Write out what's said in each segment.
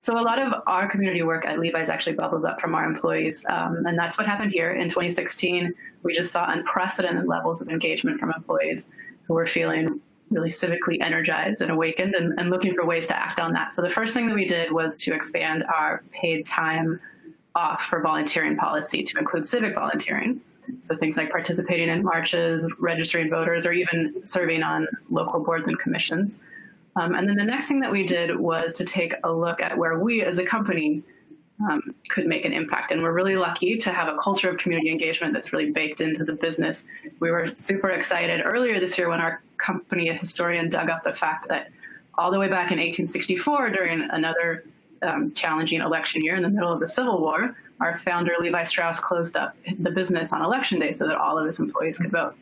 So a lot of our community work at Levi's actually bubbles up from our employees, and that's what happened here. In 2016, we just saw unprecedented levels of engagement from employees who were feeling really civically energized and awakened and looking for ways to act on that. So the first thing that we did was to expand our paid time off for volunteering policy to include civic volunteering. So things like participating in marches, registering voters, or even serving on local boards and commissions. And then the next thing that we did was to take a look at where we as a company could make an impact. And we're really lucky to have a culture of community engagement that's really baked into the business. We were super excited earlier this year when our company historian dug up the fact that all the way back in 1864, during another challenging election year in the middle of the Civil War, our founder, Levi Strauss, closed up the business on election day so that all of his employees could vote.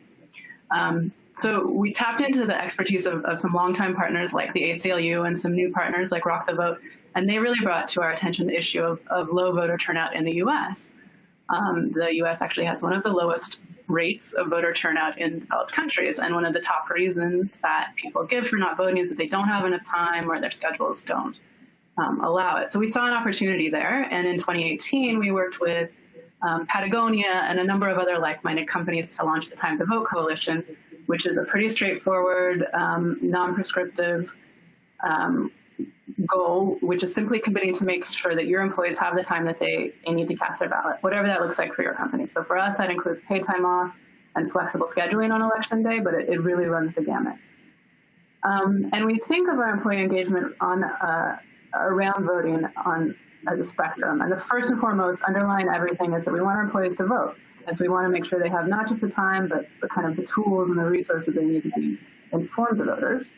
So we tapped into the expertise of some longtime partners like the ACLU and some new partners like Rock the Vote, and they really brought to our attention the issue of low voter turnout in the U.S. The U.S. actually has one of the lowest rates of voter turnout in developed countries, and one of the top reasons that people give for not voting is that they don't have enough time or their schedules don't allow it. So we saw an opportunity there, and in 2018 we worked with Patagonia and a number of other like-minded companies to launch the Time to Vote Coalition, which is a pretty straightforward, non-prescriptive goal, which is simply committing to make sure that your employees have the time that they need to cast their ballot, whatever that looks like for your company. So for us, that includes paid time off and flexible scheduling on election day, but it really runs the gamut. And we think of our employee engagement on around voting as a spectrum. And the first and foremost, underlying everything, is that we want our employees to vote. And so we want to make sure they have not just the time, but kind of the tools and the resources they need to be informed voters.